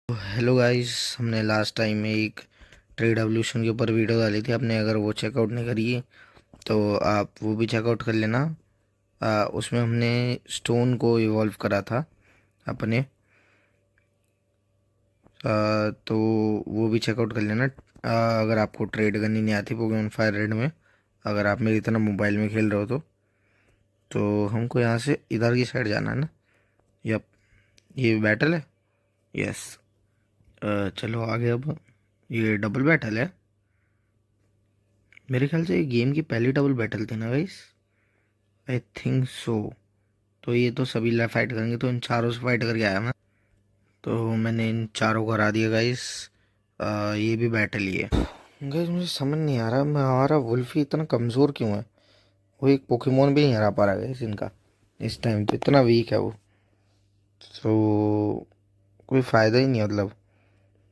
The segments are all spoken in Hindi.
हेलो गाइस, हमने लास्ट टाइम में एक ट्रेड एवोल्यूशन के ऊपर वीडियो डाली थी। आपने अगर वो चेकआउट नहीं करी है तो आप वो भी चेकआउट कर लेना। उसमें हमने स्टोन को इवॉल्व करा था अपने। तो वो भी चेकआउट कर लेना। अगर आपको ट्रेड करनी नहीं आती पोकेमॉन फायर रेड में, अगर आप मेरी तरह मोबाइल में खेल रहे हो तो हमको यहाँ से इधर की साइड जाना है ना। यप, ये बैटल है। यस। चलो आगे। अब ये डबल बैटल है। मेरे ख्याल से ये गेम की पहली डबल बैटल थी ना गाइस। आई थिंक सो। तो ये तो सभी लाइफ फाइट करेंगे, तो इन चारों से फाइट करके आया मैं। तो मैंने इन चारों को हरा दिया गाइस। ये भी बैटल ही है गाइस। मुझे समझ नहीं आ रहा मैं हमारा वुल्फी इतना कमज़ोर क्यों है। वो एक पोकेमोन भी नहीं हरा पा रहा गाइस इनका। इस टाइम पे इतना वीक है वो। तो कोई फ़ायदा ही नहीं है, मतलब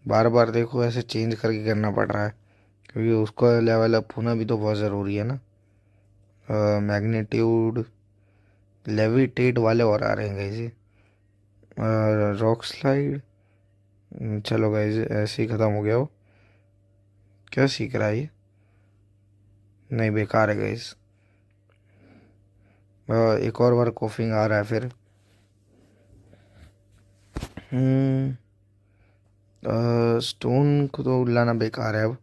बार बार देखो ऐसे चेंज करके करना पड़ रहा है, क्योंकि उसका लेवल अप होना भी तो बहुत ज़रूरी है ना। मैग्नीट्यूड लेविटेट वाले और आ रहे हैं गाइस। Rock slide. चलो गाइस, ऐसे ही ख़त्म हो गया वो। क्या सीख रहा है ये? नहीं, बेकार है गाइस। एक और बार कोफिंग आ रहा है फिर। स्टोन को तो लाना बेकार है अब।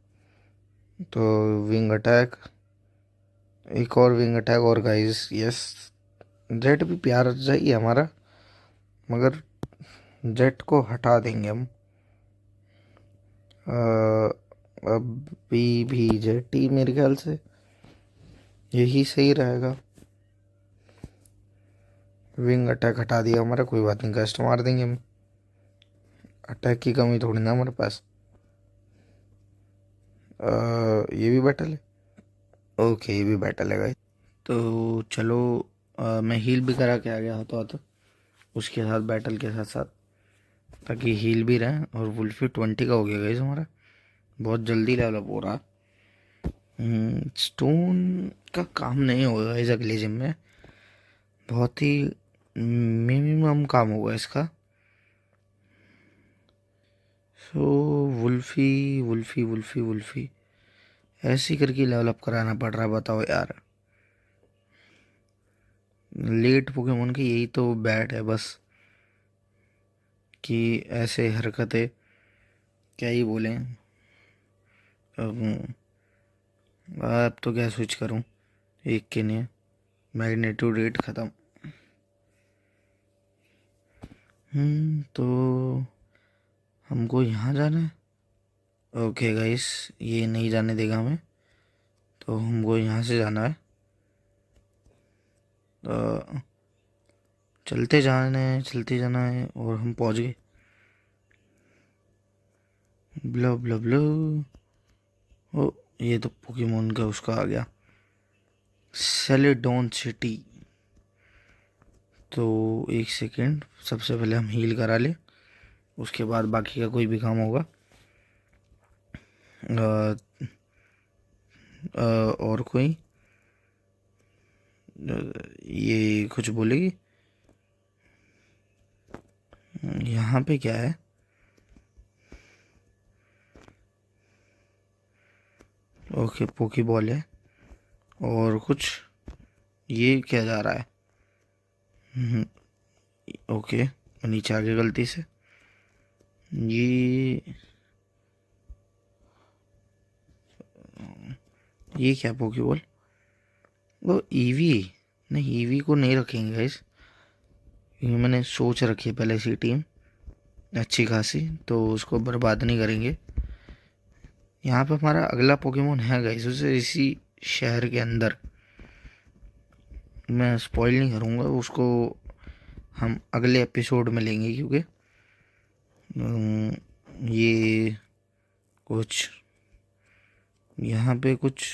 तो विंग अटैक, एक और विंग अटैक और गाइस। यस, जेट भी प्यार चाहिए हमारा, मगर जेट को हटा देंगे हम। अभी भी जेट ही मेरे ख्याल से यही सही रहेगा। विंग अटैक हटा दिया हमारा, कोई बात नहीं, गस्ट मार देंगे हम। अटैक की कमी थोड़ी ना हमारे पास। ये भी बैटल है। ओके, ये भी बैटल है गाइस। तो चलो, मैं हील भी करा के आ गया तो उसके साथ बैटल के साथ साथ, ताकि हील भी रहे। और वुल्फी 20 का हो गया गाइस हमारा, बहुत जल्दी डेवलप हो रहा। स्टोन का काम नहीं होगा इस अगले जिम में, बहुत ही मिनिमम काम होगा इसका। सो वुल्फी वुल्फी वुल्फी वुल्फी ऐसे ही करके डेवलप कराना पड़ रहा है, बताओ यार। लेट पोकेमोन की यही तो बैड है बस, कि ऐसे हरकतें क्या ही बोलें। अब तो क्या स्विच करूं, एक के लिए मैग्नेट्यूड रेट ख़त्म। तो हमको यहाँ जाना है। ओके गाइस, ये नहीं जाने देगा हमें, तो हमको यहाँ से जाना है। तो चलते जाना है और हम पहुँच गए। Blow blow blow. ओ, ये तो पोकेमोन का उसका आ गया, सेलेडोन सिटी। तो एक सेकेंड, सबसे पहले हम हील करा ले, उसके बाद बाकी का कोई भी काम होगा। अ, और कोई ये कुछ बोलेगी? यहाँ पे क्या है? ओके, पोकी बॉल है। और कुछ ये क्या जा रहा है? हम्म, ओके, नीचे आ गया गलती से। ये क्या पोकी बॉल? वो ईवी? नहीं, ईवी को नहीं रखेंगे गाइस, क्योंकि मैंने सोच रखी है पहले से टीम अच्छी खासी, तो उसको बर्बाद नहीं करेंगे। यहाँ पे हमारा अगला पोकेमोन है गाइस, उसे इसी शहर के अंदर। मैं स्पॉइल नहीं करूँगा उसको, हम अगले एपिसोड में लेंगे, क्योंकि ये कुछ यहाँ पे कुछ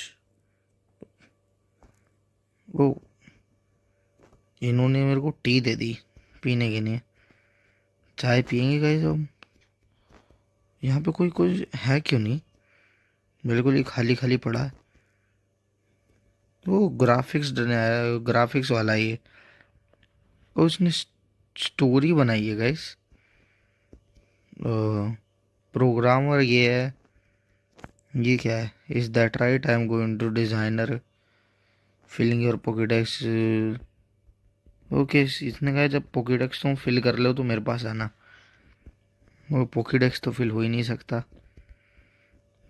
वो इन्होंने मेरे को टी दे दी पीने के लिए। चाय पियेंगे गाइस हम। यहाँ पे कोई कोई है क्यों नहीं, बिल्कुल ही खाली खाली पड़ा है। वो ग्राफिक्स वाला ही है, और उसने स्टोरी बनाई है गाइस। प्रोग्रामर ये है। ये क्या है? Is that right? I am going to designer filling your Pokedex. Okay, इसने कहा जब पोकेडेक्स तुम फिल कर लो तो मेरे पास आना। वो पोकेडेक्स तो फिल हो ही नहीं सकता,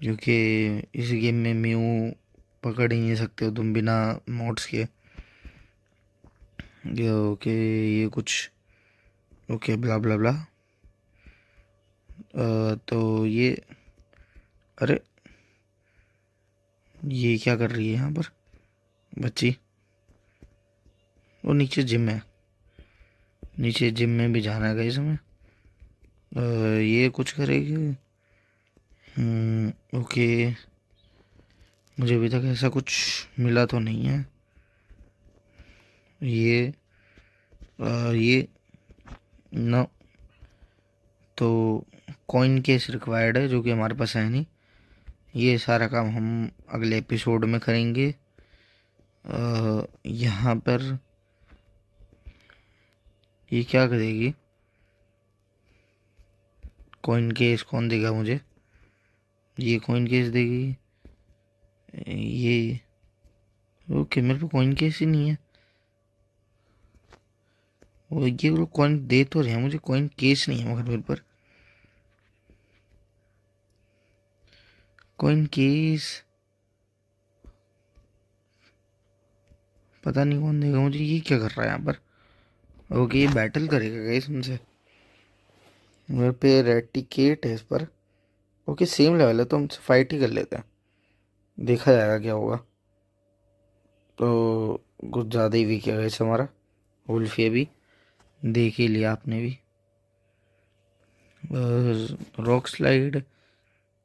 क्योंकि इस गेम में म्यू पकड़ ही नहीं सकते हो तुम बिना मोड्स के। ये ओके, ये कुछ ओके ब्ला ब्ला ब्ला। तो ये, अरे ये क्या कर रही है यहाँ पर बच्ची? वो नीचे जिम है, नीचे जिम में भी जाना है गाइस हमें। ये कुछ करेगी। ओके, मुझे अभी तक ऐसा कुछ मिला तो नहीं है। ये नो, तो कॉइन केस रिक्वायर्ड है जो कि हमारे पास है नहीं। ये सारा काम हम अगले एपिसोड में करेंगे। यहाँ पर ये क्या करेगी? कॉइन केस कौन देगा मुझे? ये कॉइन केस देगी। ये ओके, मेरे पे कॉइन केस ही नहीं है। वो ये लोग कॉइन दे तो रहे हैं मुझे, कॉइन केस नहीं है मगर मेरे पर कॉइन केस। पता नहीं कौन देगा मुझे। ये क्या कर रहा है यहाँ पर? ओके, ये बैटल करेगा गाइस उनसे। मेरे पे रेटिकेट है इस पर। ओके, सेम लेवल है तो हमसे फाइट ही कर लेते हैं, देखा जाएगा क्या होगा। तो कुछ ज़्यादा ही वीक है गाइस हमारा वुल्फी। भी देख ही लिया आपने भी। रॉक स्लाइड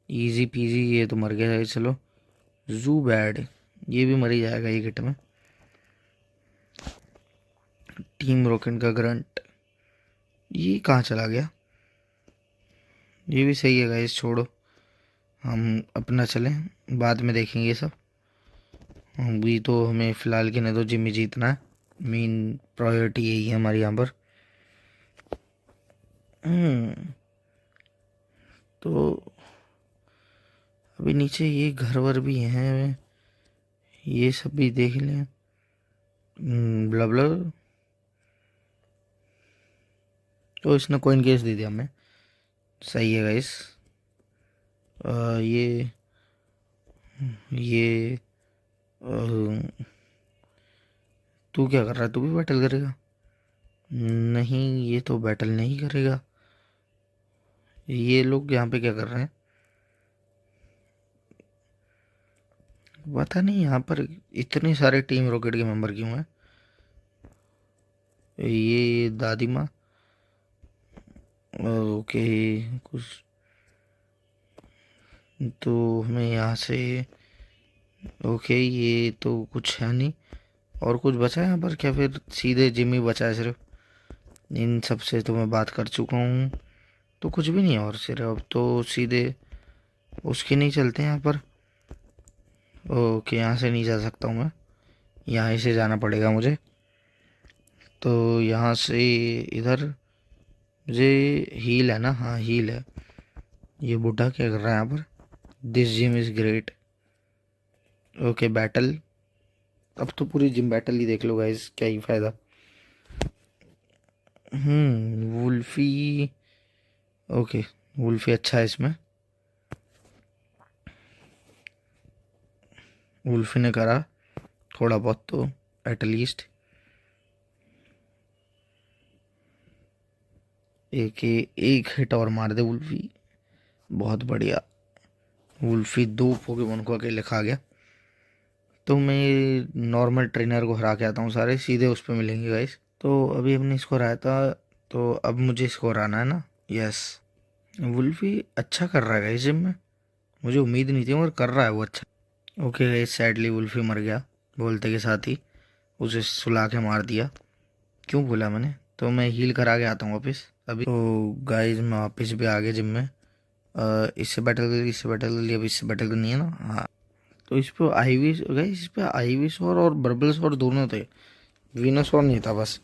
इजी पीजी, ये तो मर गया है। चलो जू बैड, ये भी मर ही जाएगा ये किट में। टीम रॉकेट का ग्रंट, ये कहाँ चला गया? ये भी सही है गाइस, छोड़ो, हम अपना चलें, बाद में देखेंगे ये सब। अभी तो हमें फ़िलहाल के नहीं तो जिम्मी जीतना है, मेन प्रायोरिटी यही है हमारी यहाँ पर। तो अभी नीचे ये घर वर भी हैं, ये सब भी देख लें। ब्ला ब्ला। तो इसने कॉइन केस दे दिया हमें, सही है गाइस। ये तू क्या कर रहा है? तू भी बैटल करेगा? नहीं, ये तो बैटल नहीं करेगा। ये लोग यहाँ पे क्या कर रहे हैं पता नहीं। यहाँ पर इतने सारे टीम रॉकेट के मेंबर क्यों हैं? ये दादी माँ, ओके कुछ। तो हमें यहाँ से ओके, ये तो कुछ है नहीं। और कुछ बचा है यहाँ पर क्या? फिर सीधे जिम ही बचा है सिर्फ। इन सब से तो मैं बात कर चुका हूँ, तो कुछ भी नहीं है और सिर्फ अब तो सीधे उसके नहीं चलते हैं यहाँ पर। ओके, यहाँ से नहीं जा सकता हूँ मैं, यहाँ से जाना पड़ेगा मुझे। तो यहाँ से इधर मुझे हील है ना? हाँ हील है। ये बूढ़ा क्या कर रहा है यहाँ पर? This gym is great. Okay battle, अब तो पूरी जिम बैटल ही देख लो गाइस, क्या ही फायदा। वुल्फी, ओके वुल्फी अच्छा है इसमें। वुल्फी ने करा थोड़ा बहुत तो एटलीस्ट। एक हिट और मार दे वुल्फी, बहुत बढ़िया। वुल्फी 2 पोकेमोन को अकेले खा गया। तो मैं नॉर्मल ट्रेनर को हरा के आता हूँ, सारे सीधे उस पर मिलेंगे गाइस। तो अभी हमने इसको हराया था, तो अब मुझे इसको हराना है ना? यस, वुल्फी अच्छा कर रहा है गाइस जिम में, मुझे उम्मीद नहीं थी मगर कर रहा है वो अच्छा। ओके गाइस, सैडली वुल्फी मर गया बोलते के साथ ही, उसे सुला के मार दिया। क्यों बोला मैंने? तो मैं हील करा के आता हूँ वापस अभी। तो गाइस मैं वापस भी आ गया जिम में। इससे बैटल कर, इससे बैटल कर लिया, अब इससे बैटल करनी है ना? हाँ। तो इस पर आईवी गाइस, इस पर आईवी सौर और बर्बल सौर दोनों थे, वीनस और नहीं था बस।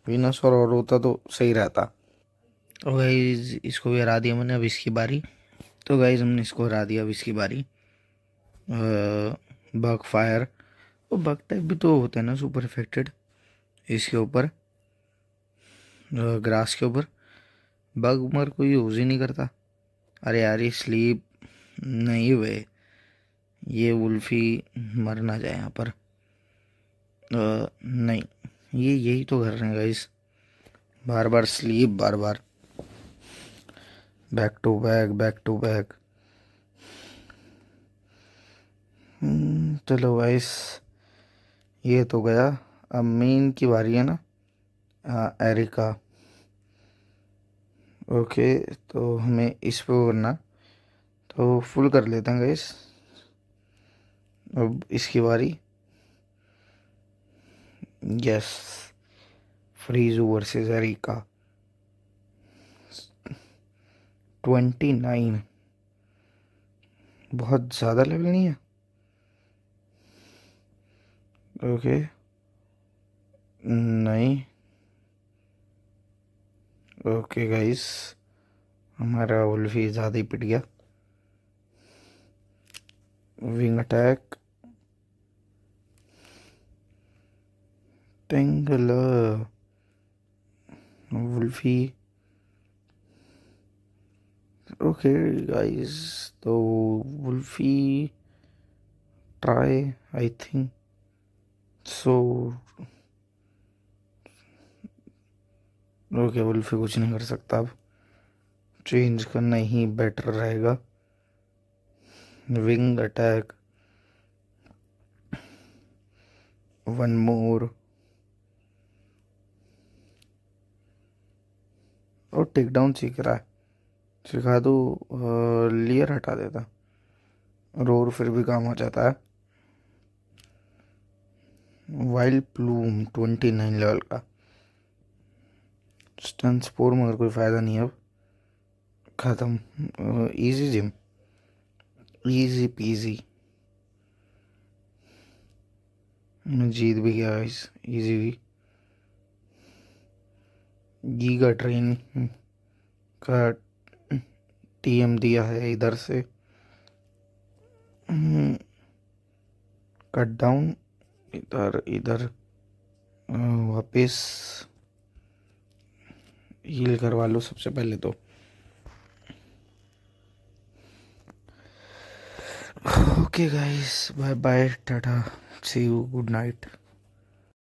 वीनस और होता तो सही रहता। तो गाइज इसको भी हरा दिया मैंने, अब इसकी बारी। तो गाइज हमने इसको हरा दिया, अब इसकी बारी। बग फायर, वो बग टाइप भी तो होता है ना सुपर इफेक्टेड, इसके ऊपर ग्रास के ऊपर। बग मर कोई यूज़ ही नहीं करता। अरे यार ये स्लीप नहीं हुए, ये वुल्फी मर ना जाए यहाँ पर। नहीं, ये यही तो कर रहे हैं गाइस, बार बार स्लीप, बार बार back to back, back to back. चलो गाइस, ये तो गया। अब मेन की बारी है ना, एरिका। ओके, तो हमें इस पे करना, तो फुल कर लेते हैं गाइस। अब इसकी बारी। Yes, फ्रीजू versus areca. 29, बहुत ज़्यादा लेवल नहीं है। ओके, नहीं। ओके गाइस, हमारा वुल्फी ज़्यादा ही पिट गया। Wing attack, tangler, Wolfie. Okay guys, तो Wolfie try, I think so. Okay, Wolfie कुछ नहीं कर सकता, अब चेंज करना ही बेटर रहेगा। विंग अटैक, वन मोर, और टेक डाउन सीख रहा है, सिखा दो। लेयर हटा देता, रोर फिर भी काम आ जाता है। वाइल्ड प्लूम 29 लेवल का, स्टन स्पोर, मगर कोई फ़ायदा नहीं है अब, ख़त्म। इजी जिम, इजी पीजी, जीत भी गया इस इजी भी। गीगा ट्रेन का टीएम दिया है इधर से, कट डाउन, इधर इधर वापस हील करवा लो सबसे पहले तो। Okay guys, bye bye, tata, see you, good night.